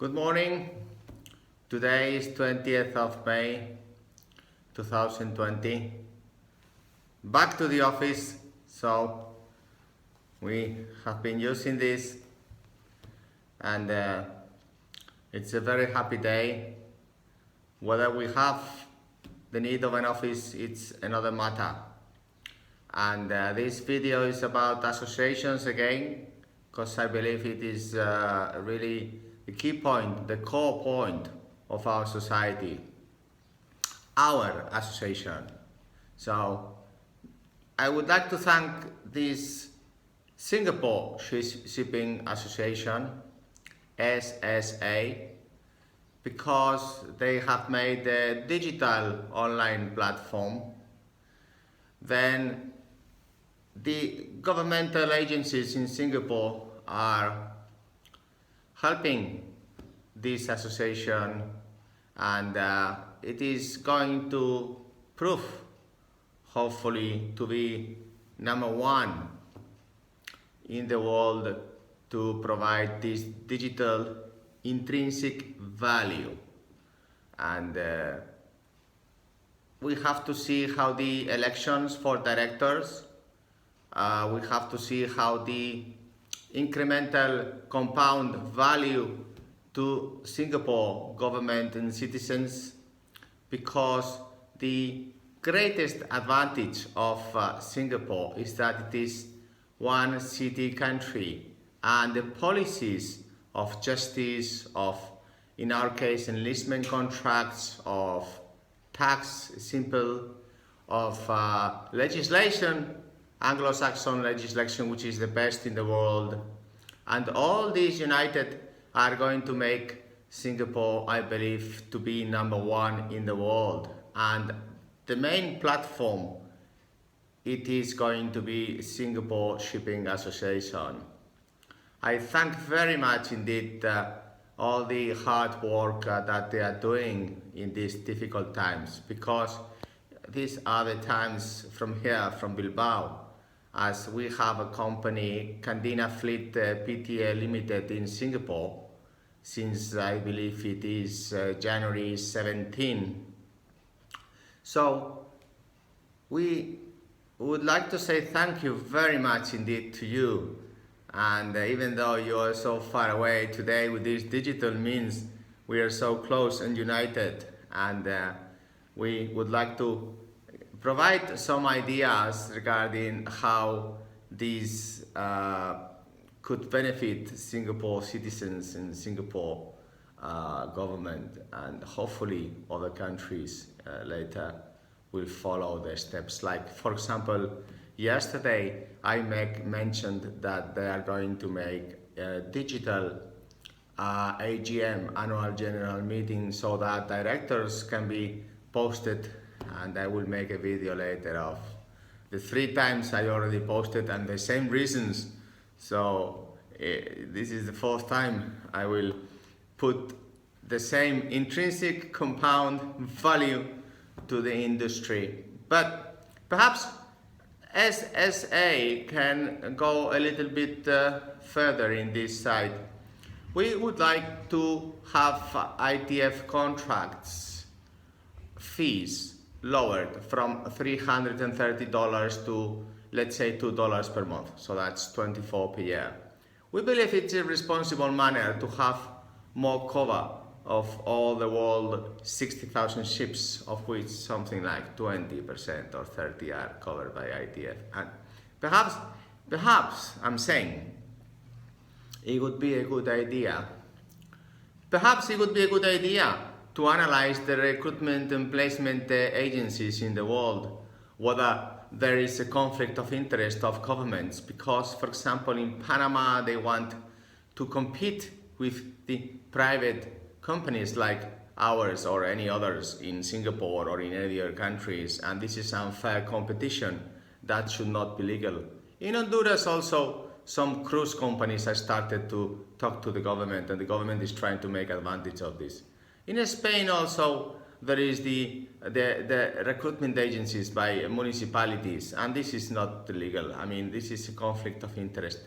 Good morning. Today is 20th of May 2020. Back to the office. So we have been using this and it's a very happy day. Whether we have the need of an office, it's another matter. And this video is about associations again, because I believe it is really the key point, the core point of our society, our association. So I would like to thank this Singapore Shipping Association, SSA, because they have made a digital online platform. Then the governmental agencies in Singapore are helping this association, and it is going to prove, hopefully, to be number one in the world to provide this digital intrinsic value. And we have to see how the elections for directors, we have to see how the incremental compound value to Singapore government and citizens, because the greatest advantage of Singapore is that it is one city country, and the policies of justice, of, in our case, enlistment contracts, of tax, simple, of legislation, Anglo-Saxon legislation, which is the best in the world, and all these united are going to make Singapore, I believe, to be number one in the world. And the main platform, it is going to be Singapore Shipping Association. I thank very much indeed all the hard work that they are doing in these difficult times, because these are the times from here, from Bilbao, as we have a company, Candina Fleet Pta Limited in Singapore, since I believe it is January 17. So we would like to say thank you very much indeed to you. And even though you are so far away today, with these digital means, we are so close and united, and we would like to provide some ideas regarding how these could benefit Singapore citizens and Singapore government, and hopefully other countries later will follow their steps. Like, for example, yesterday I mentioned that they are going to make a digital AGM, annual general meeting, so that directors can be posted, and I will make a video later of the 3 times I already posted and the same reasons. So this is the 4th time I will put the same intrinsic compound value to the industry. But perhaps SSA can go a little bit further in this side. We would like to have ITF contracts fees lowered from $330 to, let's say, $2 per month. So that's $24 per year. We believe it's a responsible manner to have more cover of all the world 60,000 ships, of which something like 20% or 30% are covered by ITF. And perhaps I'm saying it would be a good idea. Perhaps it would be a good idea to analyze the recruitment and placement agencies in the world, whether there is a conflict of interest of governments, because, for example, in Panama they want to compete with the private companies like ours or any others in Singapore or in any other countries, and this is unfair competition that should not be legal. In Honduras also, some cruise companies have started to talk to the government, and the government is trying to make advantage of this. In Spain also, there is the recruitment agencies by municipalities, and this is not legal. I mean, this is a conflict of interest.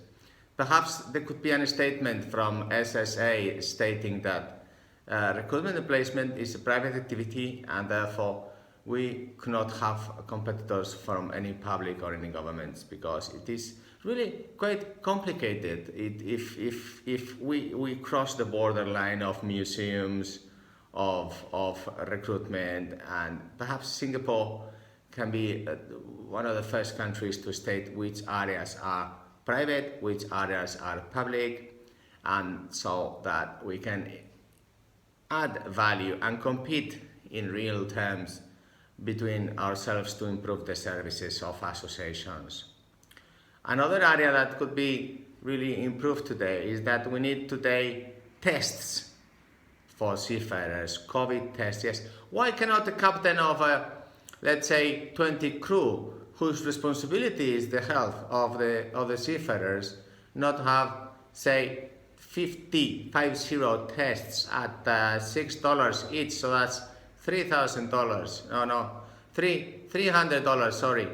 Perhaps there could be a statement from SSA stating that recruitment and placement is a private activity, and therefore we cannot have competitors from any public or any governments, because it is really quite complicated if we cross the borderline of museums, of recruitment, and perhaps Singapore can be one of the first countries to state which areas are private, which areas are public, and so that we can add value and compete in real terms between ourselves to improve the services of associations. Another area that could be really improved today is that we need today tests for seafarers, COVID tests. Yes, why cannot the captain of a, let's say, 20 crew, whose responsibility is the health of the seafarers, not have, say, 50 tests at $6 each, so that's $3,000. $300, sorry,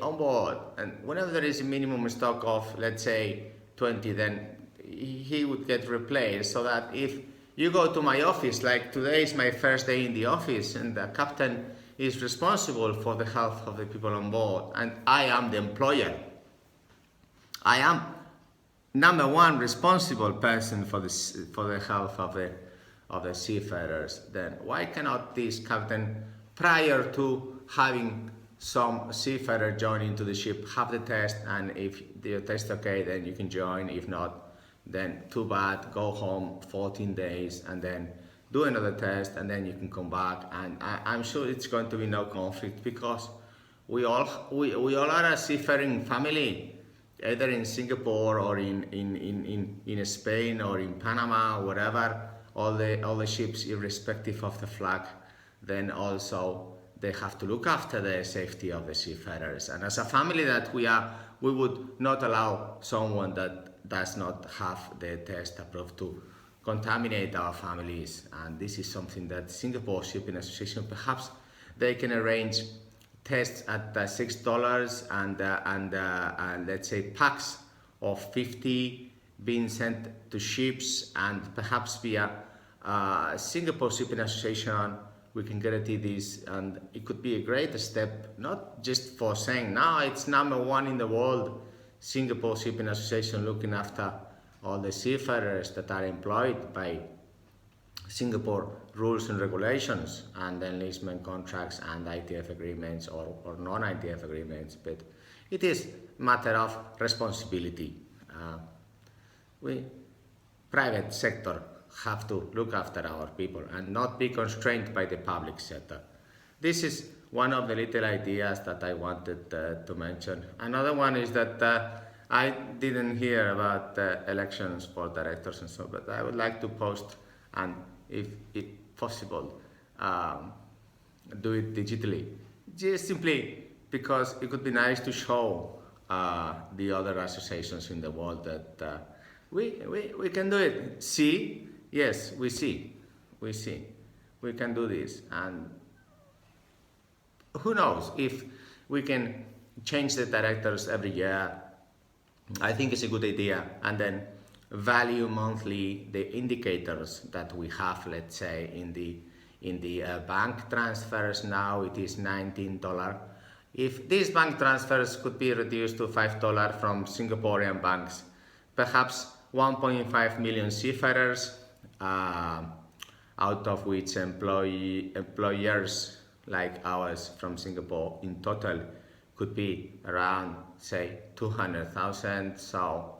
on board. And whenever there is a minimum stock of, let's say, 20, then he would get replaced, so that if you go to my office, like today is my first day in the office, and the captain is responsible for the health of the people on board, and I am the employer. I am number one responsible person for the health of the seafarers. Then why cannot this captain, prior to having some seafarer join into the ship, have the test, and if the test okay, then you can join. If not, then too bad, go home 14 days and then do another test, and then you can come back. And I'm sure it's going to be no conflict, because we all are a seafaring family, either in Singapore or in Spain or in Panama, wherever. All the ships, irrespective of the flag, then also they have to look after the safety of the seafarers. And as a family that we are, we would not allow someone that does not have the test approved to contaminate our families. And this is something that Singapore Shipping Association, perhaps they can arrange tests at $6 and let's say packs of 50 being sent to ships, and perhaps via Singapore Shipping Association we can guarantee this. And it could be a great step, not just for saying now it's number one in the world, Singapore Shipping Association, looking after all the seafarers that are employed by Singapore rules and regulations and enlistment contracts and ITF agreements or non-ITF agreements, but it is a matter of responsibility. We, private sector, have to look after our people and not be constrained by the public sector. This is one of the little ideas that I wanted to mention. Another one is that I didn't hear about elections for directors and so, but I would like to post, and if possible, do it digitally. Just simply because it could be nice to show the other associations in the world that we can do it. See? Yes, we see. We can do this. And who knows if we can change the directors every year. I think it's a good idea. And then value monthly the indicators that we have, let's say, in the bank transfers. Now it is $19. If these bank transfers could be reduced to $5 from Singaporean banks, perhaps 1.5 million seafarers, out of which employers like ours from Singapore in total could be around, say, 200,000. So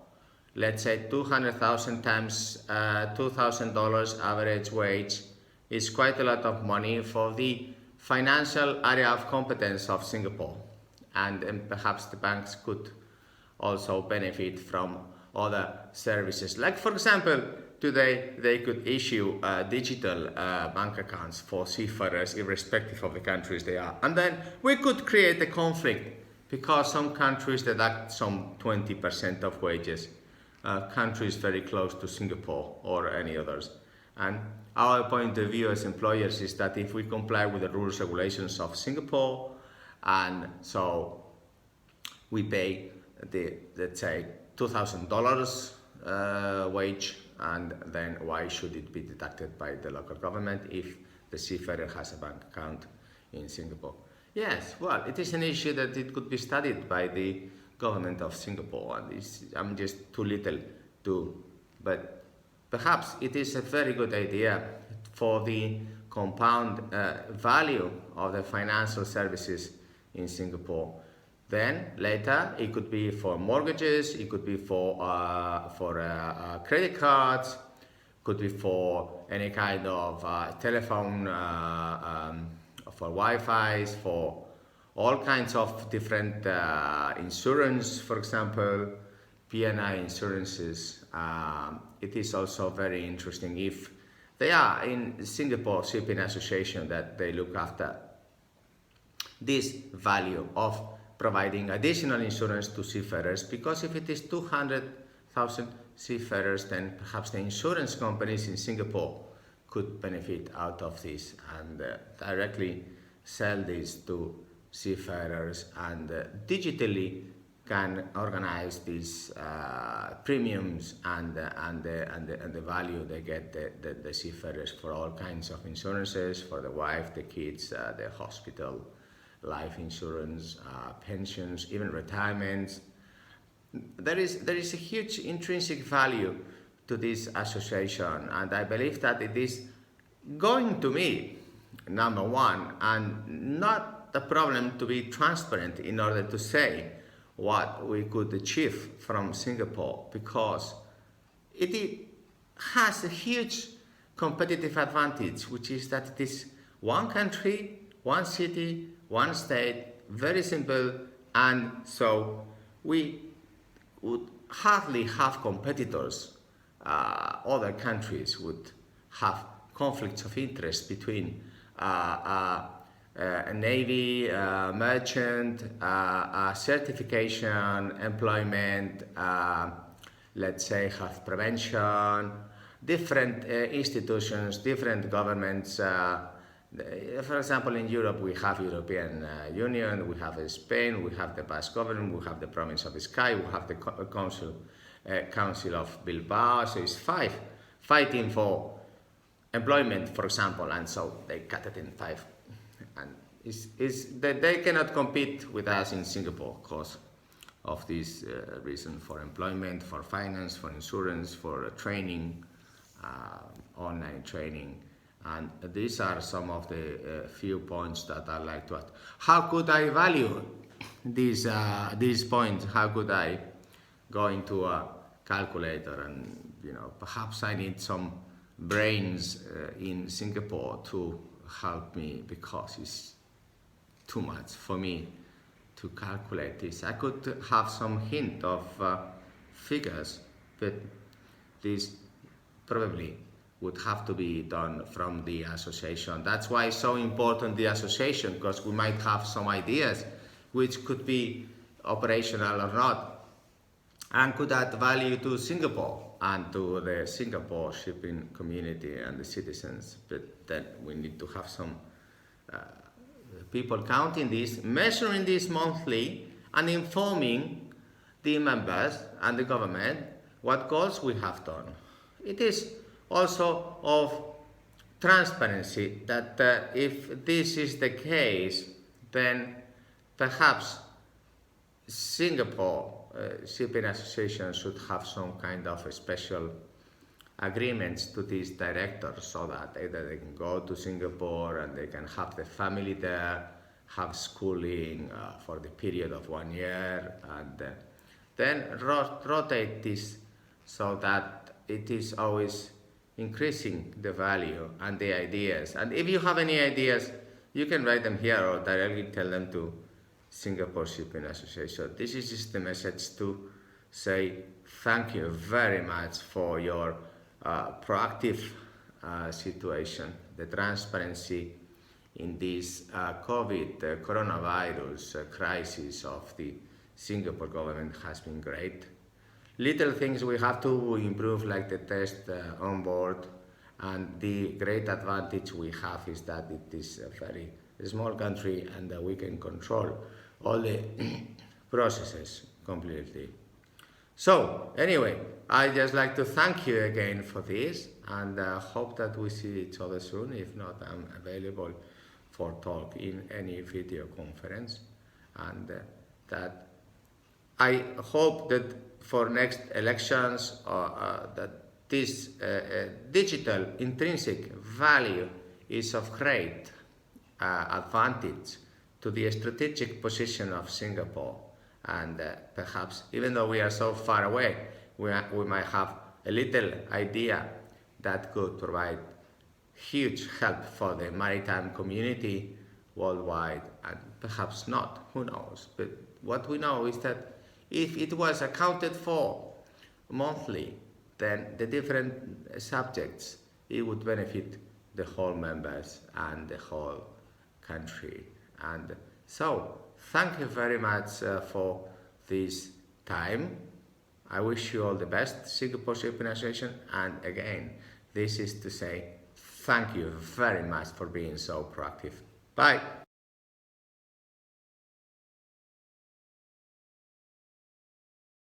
let's say 200,000 times $2,000 average wage is quite a lot of money for the financial area of competence of Singapore. And perhaps the banks could also benefit from other services. Like, for example, today they could issue digital bank accounts for seafarers irrespective of the countries they are. And then we could create a conflict because some countries deduct some 20% of wages, countries very close to Singapore or any others. And our point of view as employers is that if we comply with the rules and regulations of Singapore, and so we pay let's say $2,000 wage, and then why should it be deducted by the local government if the seafarer has a bank account in Singapore? Yes, well, it is an issue that it could be studied by the government of Singapore, and I'm just too little to, but perhaps it is a very good idea for the compound value of the financial services in Singapore. Then later it could be for mortgages, it could be for credit cards, could be for any kind of telephone, for Wi-Fi's, for all kinds of different insurance, for example, P&I insurances. It is also very interesting if they are in Singapore Shipping Association that they look after this value of providing additional insurance to seafarers, because if it is 200,000 seafarers, then perhaps the insurance companies in Singapore could benefit out of this and directly sell this to seafarers and digitally can organize these premiums and the value they get the seafarers for all kinds of insurances, for the wife, the kids, the hospital, life insurance, pensions, even retirements. There is a huge intrinsic value to this association, and I believe that it is going to be number one, and not the problem to be transparent in order to say what we could achieve from Singapore, because it has a huge competitive advantage, which is that it is one country, one city, one state, very simple, and so we would hardly have competitors. Other countries would have conflicts of interest between a navy, merchant, certification, employment, let's say health prevention, different institutions, different governments. For example, in Europe, we have European Union, we have Spain, we have the Basque government, we have the province of Biscay, we have the Council of Bilbao. So it's five fighting for employment, for example, and so they cut it in five. And they cannot compete with us in Singapore because of this reason, for employment, for finance, for insurance, for training, online training. And these are some of the few points that I'd like to add. How could I value these points? How could I go into a calculator and, perhaps I need some brains in Singapore to help me, because it's too much for me to calculate this. I could have some hint of figures, but this probably would have to be done from the association. That's why it's so important, the association, because we might have some ideas which could be operational or not, and could add value to Singapore and to the Singapore shipping community and the citizens. But then we need to have some people counting this, measuring this monthly, and informing the members and the government what goals we have done. It is also of transparency that if this is the case, then perhaps Singapore Shipping Association should have some kind of a special agreements to these directors, so that either they can go to Singapore and they can have the family there, have schooling for the period of 1 year, and then rotate this so that it is always increasing the value and the ideas. And if you have any ideas, you can write them here or directly tell them to Singapore Shipping Association. This is just the message to say thank you very much for your proactive situation, the transparency in this coronavirus crisis of the Singapore government has been great. Little things we have to improve, like the test on board, and the great advantage we have is that it is a very small country and we can control all the processes. completely. So anyway, I just like to thank you again for this, and hope that we see each other soon. If not, I'm available for talk in any video conference, and that I hope that for next elections, that this digital intrinsic value is of great advantage to the strategic position of Singapore. And perhaps, even though we are so far away, we might have a little idea that could provide huge help for the maritime community worldwide, and perhaps not, who knows. But what we know is that if it was accounted for monthly, then the different subjects, it would benefit the whole members and the whole country. And so, thank you very much for this time. I wish you all the best, Singapore Shipping Association, and again, this is to say thank you very much for being so proactive. Bye.